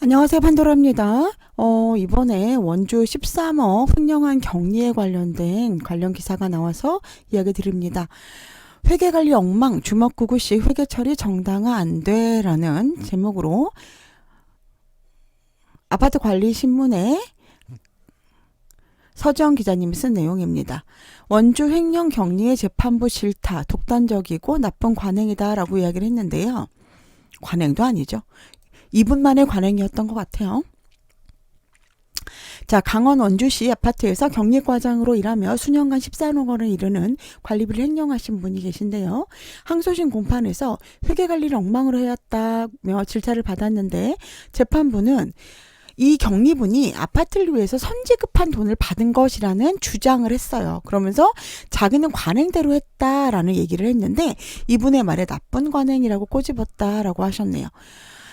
안녕하세요, 판도라입니다. 이번에 원주 13억 횡령한 경리에 관련된 관련 기사가 나와서 이야기 드립니다. 회계관리 엉망, 주먹구구식 회계 처리 정당화 안 돼라는 제목으로 아파트 관리 신문에 서지영 기자님이 쓴 내용입니다. 원주 횡령 경리의 재판부 싫다, 독단적이고 나쁜 관행이다라고 이야기를 했는데요. 관행도 아니죠. 2분 만에 관행이었던 것 같아요. 자, 강원 원주시 아파트에서 격리과장으로 일하며 수년간 14억 원을 이르는 관리비를 횡령하신 분이 계신데요. 항소심 공판에서 회계관리를 엉망으로 해왔다며 질타를 받았는데 재판부는 이 경리분이 아파트를 위해서 선지급한 돈을 받은 것이라는 주장을 했어요. 그러면서 자기는 관행대로 했다라는 얘기를 했는데 이분의 말에 나쁜 관행이라고 꼬집었다라고 하셨네요.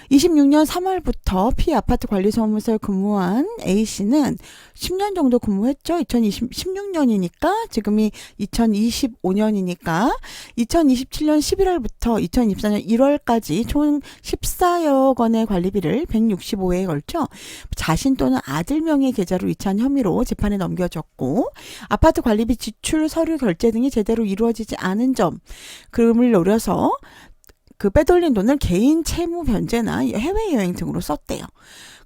26년 3월부터 피아파트 관리사무소에 근무한 A씨는 10년 정도 근무했죠. 2016년이니까 지금이 2025년이니까 2027년 11월부터 2024년 1월까지 총 14여 건의 관리비를 165회에 걸쳐 자신 또는 아들 명의 계좌로 이체한 혐의로 재판에 넘겨졌고 아파트 관리비 지출 서류 결제 등이 제대로 이루어지지 않은 점 금을 노려서 그 빼돌린 돈을 개인 채무 변제나 해외여행 등으로 썼대요.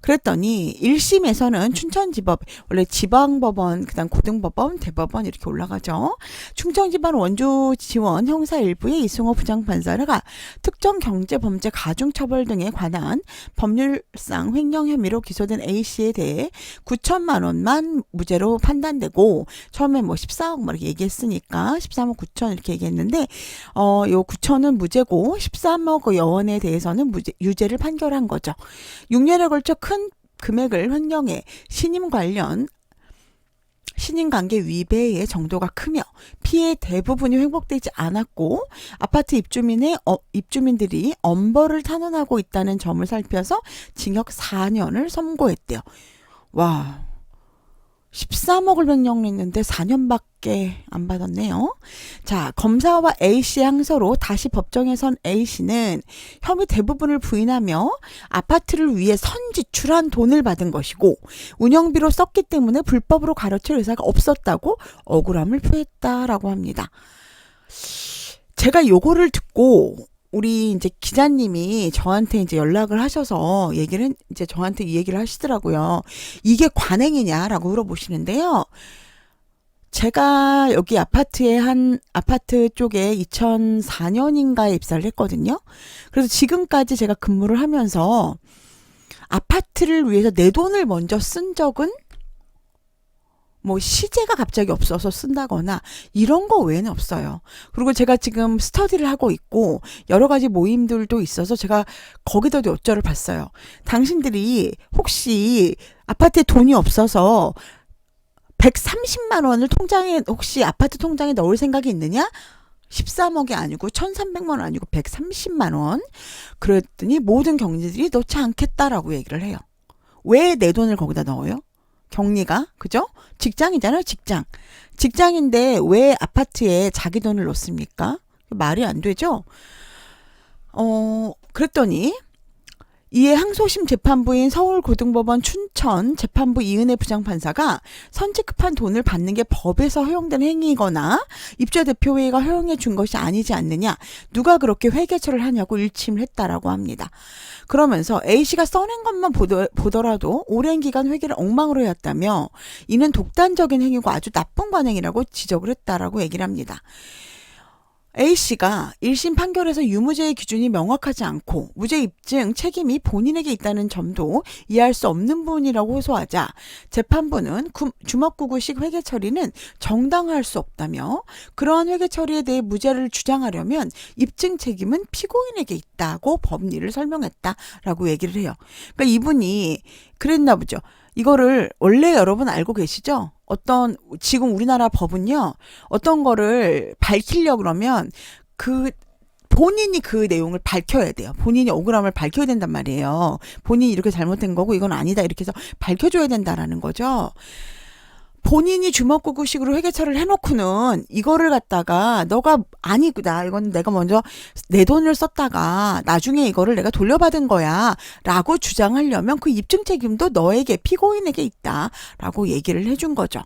그랬더니 1심에서는 춘천지법, 원래 지방법원, 그다음 고등법원, 대법원 이렇게 올라가죠. 충청지방 원주지원 형사 1부의 이승호 부장판사가 특정 경제범죄 가중처벌 등에 관한 법률상 횡령 혐의로 기소된 A씨에 대해 9천만 원만 무죄로 판단되고 처음에 뭐 14억 뭐 이렇게 얘기했으니까 13억 9천 이렇게 얘기했는데 요 9천은 무죄고 13억 여원에 대해서는 유죄를 판결한 거죠. 6년에 걸쳐 큰 금액을 횡령해 신임관계 위배의 정도가 크며 피해 대부분이 회복되지 않았고 아파트 입주민들이 엄벌을 탄원하고 있다는 점을 살펴서 징역 4년을 선고했대요. 와, 13억을 횡령했는데 4년밖에 안 받았네요. 자, 검사와 A씨 항소로 다시 법정에 선 A씨는 혐의 대부분을 부인하며 아파트를 위해 선지출한 돈을 받은 것이고 운영비로 썼기 때문에 불법으로 가로챌 의사가 없었다고 억울함을 표했다라고 합니다. 제가 요거를 듣고 우리 이제 기자님이 저한테 이제 연락을 하셔서 이제 저한테 이 얘기를 하시더라고요. 이게 관행이냐라고 물어보시는데요. 제가 여기 아파트 쪽에 2004년인가에 입사를 했거든요. 그래서 지금까지 제가 근무를 하면서 아파트를 위해서 내 돈을 먼저 쓴 적은 뭐 시제가 갑자기 없어서 쓴다거나 이런 거 외에는 없어요. 그리고 제가 지금 스터디를 하고 있고 여러 가지 모임들도 있어서 제가 거기다도 여쭤를 봤어요. 당신들이 혹시 아파트에 돈이 없어서 130만 원을 혹시 아파트 통장에 넣을 생각이 있느냐? 13억이 아니고 1,300만 원 아니고 130만 원. 그랬더니 모든 경리들이 넣지 않겠다라고 얘기를 해요. 왜 내 돈을 거기다 넣어요? 경리가, 그죠? 직장이잖아요, 직장. 직장인데 왜 아파트에 자기 돈을 넣습니까? 말이 안 되죠? 그랬더니 이에 항소심 재판부인 서울고등법원 춘천 재판부 이은혜 부장판사가 선지급한 돈을 받는 게 법에서 허용된 행위이거나 입주대표회의가 허용해 준 것이 아니지 않느냐, 누가 그렇게 회계처를 하냐고 일침을 했다라고 합니다. 그러면서 A씨가 써낸 것만 보더라도 오랜 기간 회계를 엉망으로 해왔다며 이는 독단적인 행위고 아주 나쁜 관행이라고 지적을 했다라고 얘기를 합니다. A씨가 1심 판결에서 유무죄의 기준이 명확하지 않고 무죄 입증 책임이 본인에게 있다는 점도 이해할 수 없는 부분이라고 호소하자 재판부는 주먹구구식 회계 처리는 정당화할 수 없다며 그러한 회계 처리에 대해 무죄를 주장하려면 입증 책임은 피고인에게 있다고 법리를 설명했다라고 얘기를 해요. 그러니까 이분이 그랬나 보죠. 이거를 원래 여러분 알고 계시죠? 지금 우리나라 법은요, 어떤 거를 밝히려고 그러면 본인이 그 내용을 밝혀야 돼요. 본인이 억울함을 밝혀야 된단 말이에요. 본인이 이렇게 잘못된 거고 이건 아니다 이렇게 해서 밝혀줘야 된다라는 거죠. 본인이 주먹구구식으로 회계처리를 해놓고는 이거를 갖다가 너가 아니구나, 이건 내가 먼저 내 돈을 썼다가 나중에 이거를 내가 돌려받은 거야 라고 주장하려면 그 입증 책임도 너에게, 피고인에게 있다 라고 얘기를 해준 거죠.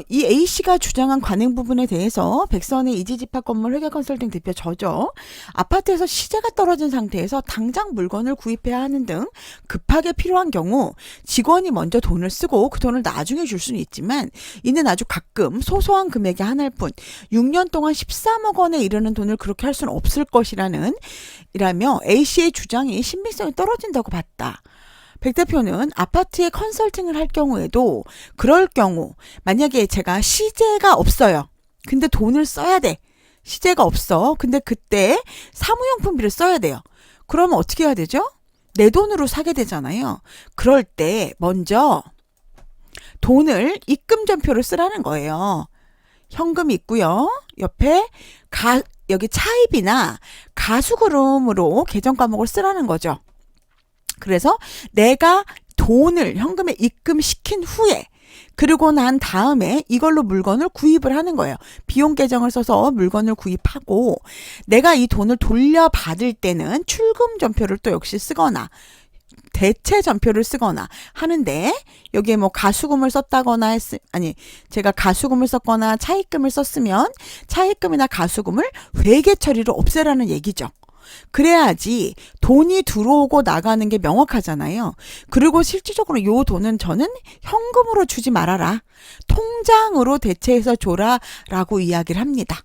이 A씨가 주장한 관행 부분에 대해서 백선의 이지집합 건물 회계 컨설팅 대표 저죠. 아파트에서 시세가 떨어진 상태에서 당장 물건을 구입해야 하는 등 급하게 필요한 경우 직원이 먼저 돈을 쓰고 그 돈을 나중에 줄 수는 있지만 이는 아주 가끔 소소한 금액에 한할 뿐 6년 동안 13억 원에 이르는 돈을 그렇게 할 수는 없을 것이라며 A씨의 주장이 신빙성이 떨어진다고 봤다. 백 대표는 아파트에 컨설팅을 할 경우에도 그럴 경우 만약에 제가 시제가 없어요. 근데 돈을 써야 돼. 시제가 없어. 근데 그때 사무용품비를 써야 돼요. 그러면 어떻게 해야 되죠? 내 돈으로 사게 되잖아요. 그럴 때 먼저 돈을 입금전표를 쓰라는 거예요. 현금이 있고요. 옆에 여기 차입이나 가수그림으로 계정 과목을 쓰라는 거죠. 그래서 내가 돈을 현금에 입금시킨 후에 그리고 난 다음에 이걸로 물건을 구입을 하는 거예요. 비용 계정을 써서 물건을 구입하고 내가 이 돈을 돌려받을 때는 출금 전표를 또 역시 쓰거나 대체 전표를 쓰거나 하는데 여기에 뭐 가수금을 썼다거나 제가 가수금을 썼거나 차입금을 썼으면 차입금이나 가수금을 회계 처리로 없애라는 얘기죠. 그래야지 돈이 들어오고 나가는 게 명확하잖아요. 그리고 실질적으로 요 돈은 저는 현금으로 주지 말아라. 통장으로 대체해서 줘라 라고 이야기를 합니다.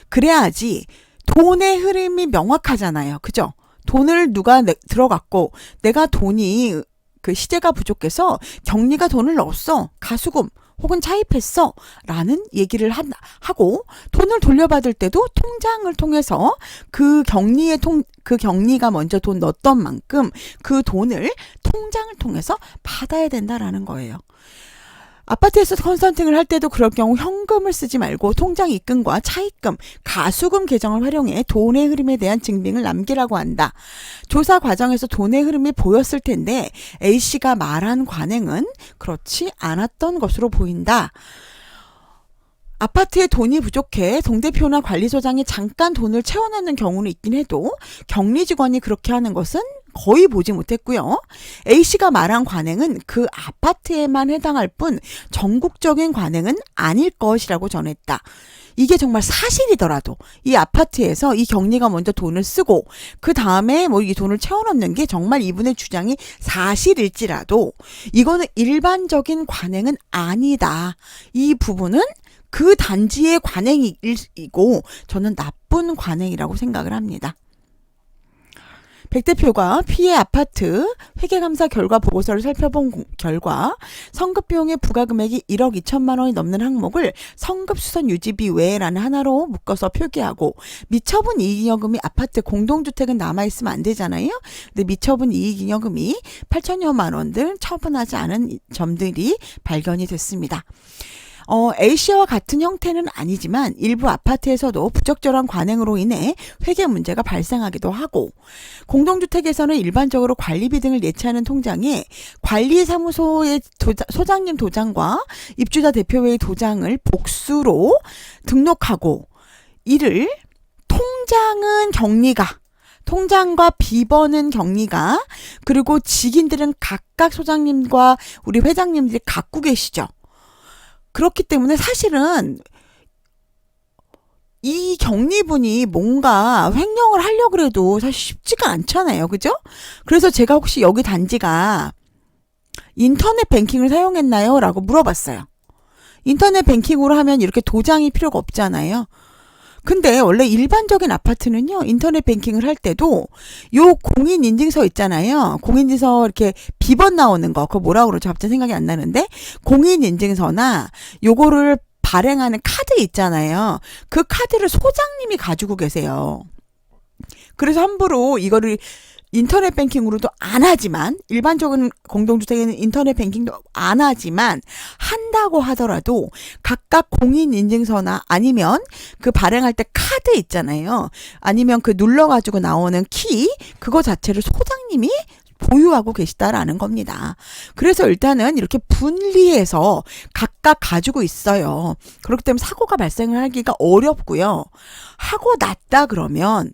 그래야지 돈의 흐름이 명확하잖아요. 그죠? 돈을 누가 들어갔고 내가 돈이 그 시제가 부족해서 경리가 돈을 넣었어. 가수금 혹은 차입했어 라는 얘기를 하고 돈을 돌려받을 때도 통장을 통해서 그 경리가 먼저 돈 넣었던 만큼 그 돈을 통장을 통해서 받아야 된다라는 거예요. 아파트에서 컨설팅을 할 때도 그럴 경우 현금을 쓰지 말고 통장 입금과 차입금, 가수금 계정을 활용해 돈의 흐름에 대한 증빙을 남기라고 한다. 조사 과정에서 돈의 흐름이 보였을 텐데 A씨가 말한 관행은 그렇지 않았던 것으로 보인다. 아파트에 돈이 부족해 동대표나 관리소장이 잠깐 돈을 채워넣는 경우는 있긴 해도 격리 직원이 그렇게 하는 것은 거의 보지 못했고요. A씨가 말한 관행은 그 아파트에만 해당할 뿐 전국적인 관행은 아닐 것이라고 전했다. 이게 정말 사실이더라도 이 아파트에서 이 격리가 먼저 돈을 쓰고 그 다음에 뭐 이 돈을 채워넣는 게 정말 이분의 주장이 사실일지라도 이거는 일반적인 관행은 아니다. 이 부분은 그 단지의 관행이고 저는 나쁜 관행이라고 생각을 합니다. 백 대표가 피해 아파트 회계감사 결과 보고서를 살펴본 결과 성급비용의 부가금액이 1억 2천만 원이 넘는 항목을 성급수선 유지비 외라는 하나로 묶어서 표기하고 미처분 이익잉여금이 아파트 공동주택은 남아있으면 안 되잖아요. 근데 미처분 이익잉여금이 8천여만 원들 처분하지 않은 점들이 발견이 됐습니다. A씨와 같은 형태는 아니지만 일부 아파트에서도 부적절한 관행으로 인해 회계 문제가 발생하기도 하고 공동주택에서는 일반적으로 관리비 등을 예치하는 통장에 관리사무소의 소장님 도장과 입주자 대표회의 도장을 복수로 등록하고 이를 통장과 비번은 격리가 그리고 직인들은 각각 소장님과 우리 회장님들이 갖고 계시죠. 그렇기 때문에 사실은 이 격리분이 뭔가 횡령을 하려고 해도 사실 쉽지가 않잖아요. 그죠? 그래서 제가 혹시 여기 단지가 인터넷 뱅킹을 사용했나요? 라고 물어봤어요. 인터넷 뱅킹으로 하면 이렇게 도장이 필요가 없잖아요. 근데 원래 일반적인 아파트는요, 인터넷 뱅킹을 할 때도 요 공인인증서 있잖아요. 공인인증서 이렇게 비번 나오는 거, 그거 뭐라고 그러죠? 갑자기 생각이 안 나는데, 공인인증서나 요거를 발행하는 카드 있잖아요. 그 카드를 소장님이 가지고 계세요. 그래서 함부로 이거를 인터넷 뱅킹으로도 안 하지만 일반적인 공동주택에는 인터넷 뱅킹도 안 하지만 한다고 하더라도 각각 공인인증서나 아니면 그 발행할 때 카드 있잖아요. 아니면 그 눌러가지고 나오는 키 그거 자체를 소장님이 보유하고 계시다라는 겁니다. 그래서 일단은 이렇게 분리해서 각각 가지고 있어요. 그렇기 때문에 사고가 발생을 하기가 어렵고요. 하고 났다 그러면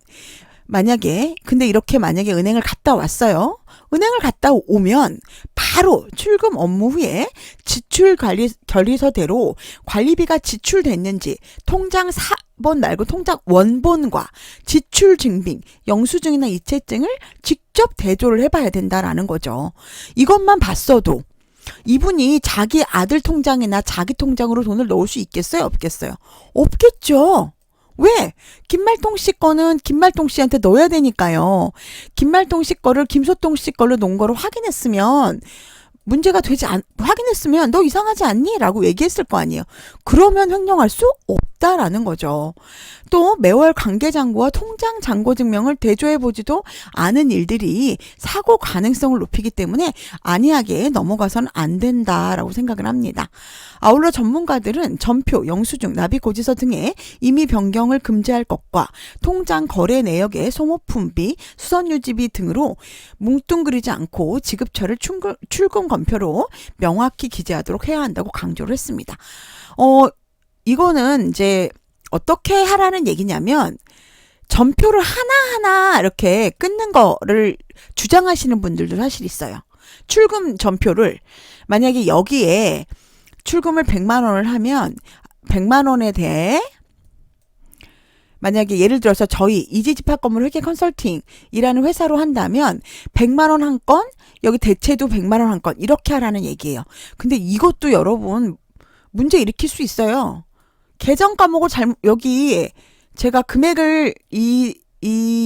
만약에 근데 이렇게 만약에 은행을 갔다 왔어요. 은행을 갔다 오면 바로 출금 업무 후에 지출 관리 결의서대로 관리비가 지출됐는지 통장 4번 말고 통장 원본과 지출 증빙, 영수증이나 이체증을 직접 대조를 해봐야 된다라는 거죠. 이것만 봤어도 이분이 자기 아들 통장이나 자기 통장으로 돈을 넣을 수 있겠어요? 없겠어요? 없겠죠. 왜? 김말동 씨 거는 김말동 씨한테 넣어야 되니까요. 김말동 씨 거를 김소동 씨 걸로 놓은 거를 확인했으면 문제가 확인했으면 너 이상하지 않니? 라고 얘기했을 거 아니에요. 그러면 횡령할 수 없다라는 거죠. 또 매월 관계장부와 통장 잔고 증명을 대조해보지도 않은 일들이 사고 가능성을 높이기 때문에 안이하게 넘어가선 안 된다라고 생각을 합니다. 아울러 전문가들은 전표, 영수증, 납입고지서 등의 임의 변경을 금지할 것과 통장 거래 내역의 소모품비, 수선유지비 등으로 뭉뚱그리지 않고 지급처를 출금 검표로 명확히 기재하도록 해야 한다고 강조를 했습니다. 이거는 이제 어떻게 하라는 얘기냐면 전표를 하나하나 이렇게 끊는 거를 주장하시는 분들도 사실 있어요. 출금 전표를 만약에 여기에 출금을 100만 원을 하면 100만 원에 대해 만약에 예를 들어서 저희 이지집합건물 회계 컨설팅이라는 회사로 한다면 100만 원 한 건, 여기 대체도 100만 원 한 건 이렇게 하라는 얘기예요. 근데 이것도 여러분 문제 일으킬 수 있어요. 계정 과목을 여기 제가 금액을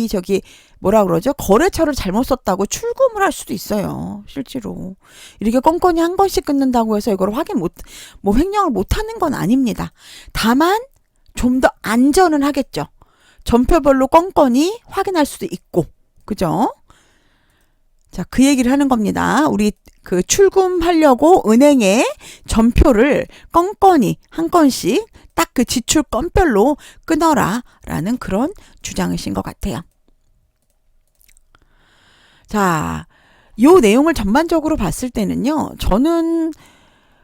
저기 뭐라 그러죠? 거래처를 잘못 썼다고 출금을 할 수도 있어요. 실제로. 이렇게 건건이 한 건씩 끊는다고 해서 이걸 횡령을 못 하는 건 아닙니다. 다만 좀 더 안전은 하겠죠. 전표별로 건건이 확인할 수도 있고. 그죠? 자, 그 얘기를 하는 겁니다. 우리 그 출금하려고 은행에 전표를 건건이 한 건씩 딱 그 지출 건별로 끊어라 라는 그런 주장이신 것 같아요. 자, 요 내용을 전반적으로 봤을 때는요. 저는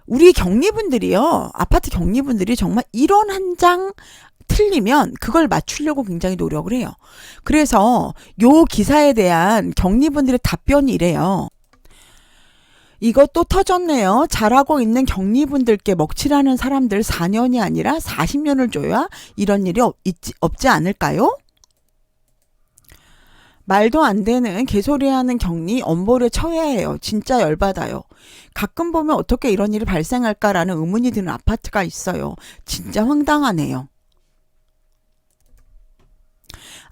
우리 경리분들이요. 아파트 경리분들이 정말 이런 한 장 틀리면 그걸 맞추려고 굉장히 노력을 해요. 그래서 요 기사에 대한 경리분들의 답변이 이래요. 이것도 터졌네요. 잘하고 있는 경리분들께 먹칠하는 사람들 4년이 아니라 40년을 줘야 이런 일이 없지 않을까요? 말도 안 되는 개소리하는 경리 엄벌에 처해야 해요. 진짜 열받아요. 가끔 보면 어떻게 이런 일이 발생할까라는 의문이 드는 아파트가 있어요. 진짜 황당하네요.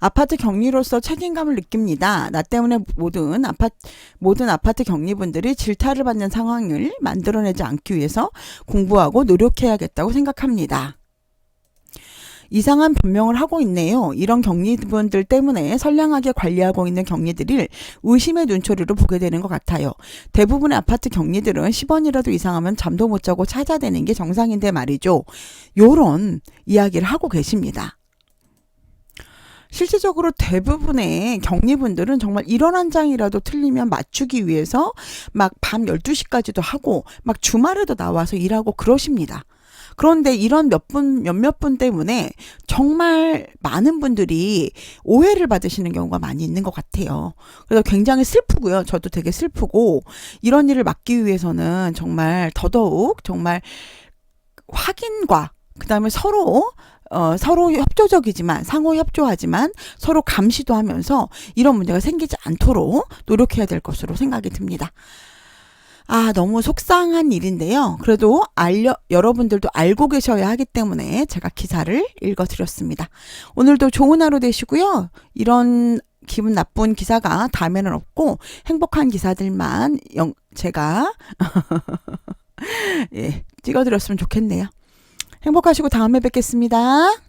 아파트 경리로서 책임감을 느낍니다. 나 때문에 모든 아파트 경리분들이 질타를 받는 상황을 만들어내지 않기 위해서 공부하고 노력해야겠다고 생각합니다. 이상한 변명을 하고 있네요. 이런 경리분들 때문에 선량하게 관리하고 있는 경리들을 의심의 눈초리로 보게 되는 것 같아요. 대부분의 아파트 경리들은 10원이라도 이상하면 잠도 못 자고 찾아대는 게 정상인데 말이죠. 요런 이야기를 하고 계십니다. 실질적으로 대부분의 경리분들은 정말 이런 한 장이라도 틀리면 맞추기 위해서 막 밤 12시까지도 하고 막 주말에도 나와서 일하고 그러십니다. 그런데 이런 몇몇 분 때문에 정말 많은 분들이 오해를 받으시는 경우가 많이 있는 것 같아요. 그래서 굉장히 슬프고요. 저도 되게 슬프고 이런 일을 막기 위해서는 정말 더더욱 정말 확인과 그다음에 서로 협조적이지만 상호 협조하지만 서로 감시도 하면서 이런 문제가 생기지 않도록 노력해야 될 것으로 생각이 듭니다. 아, 너무 속상한 일인데요. 그래도 여러분들도 알고 계셔야 하기 때문에 제가 기사를 읽어드렸습니다. 오늘도 좋은 하루 되시고요. 이런 기분 나쁜 기사가 다음에는 없고 행복한 기사들만 제가 예, 찍어드렸으면 좋겠네요. 행복하시고 다음에 뵙겠습니다.